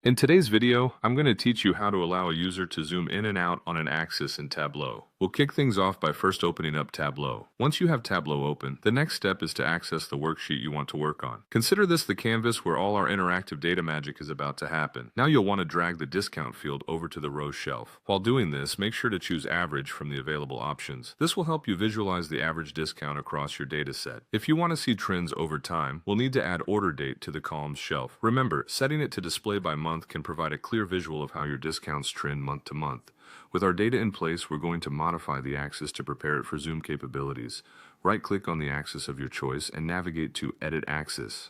In today's video, I'm going to teach you how to allow a user to zoom in and out on an axis in Tableau. We'll kick things off by first opening up Tableau. Once you have Tableau open, the next step is to access the worksheet you want to work on. Consider this the canvas where all our interactive data magic is about to happen. Now you'll want to drag the discount field over to the rows shelf. While doing this, make sure to choose average from the available options. This will help you visualize the average discount across your data set. If you want to see trends over time, we'll need to add order date to the columns shelf. Remember, setting it to display by month can provide a clear visual of how your discounts trend month to month. With our data in place, we're going to modify the axis to prepare it for zoom capabilities. Right-click on the axis of your choice and navigate to Edit Axis.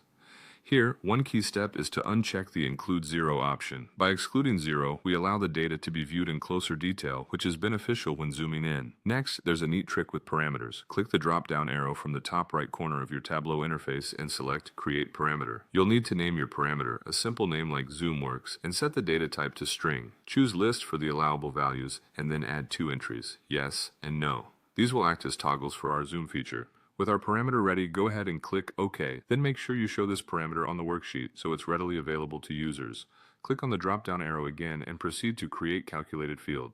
Here, one key step is to uncheck the Include Zero option. By excluding zero, we allow the data to be viewed in closer detail, which is beneficial when zooming in. Next, there's a neat trick with parameters. Click the drop-down arrow from the top right corner of your Tableau interface and select Create Parameter. You'll need to name your parameter, a simple name like ZoomWorks, and set the data type to string. Choose List for the allowable values, and then add two entries, yes and no. These will act as toggles for our zoom feature. With our parameter ready, go ahead and click OK. Then make sure you show this parameter on the worksheet so it's readily available to users. Click on the drop-down arrow again and proceed to Create Calculated Field.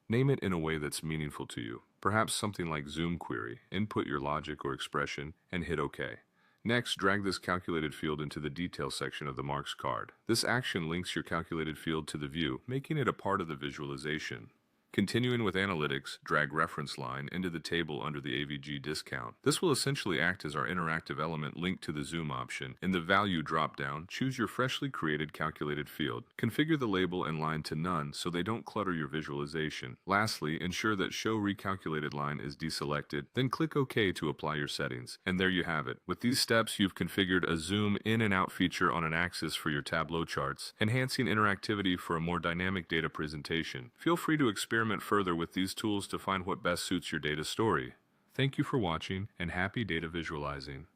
Name it in a way that's meaningful to you. Perhaps something like Zoom Query. Input your logic or expression and hit OK. Next, drag this calculated field into the Details section of the Marks card. This action links your calculated field to the view, making it a part of the visualization. Continuing with analytics, drag reference line into the table under the AVG discount. This will essentially act as our interactive element linked to the zoom option. In the value dropdown, choose your freshly created calculated field. Configure the label and line to none so they don't clutter your visualization. Lastly, ensure that Show Recalculated Line is deselected, then click OK to apply your settings. And there you have it. With these steps, you've configured a zoom in and out feature on an axis for your Tableau charts, enhancing interactivity for a more dynamic data presentation. Feel free to experiment further with these tools to find what best suits your data story. Thank you for watching and happy data visualizing.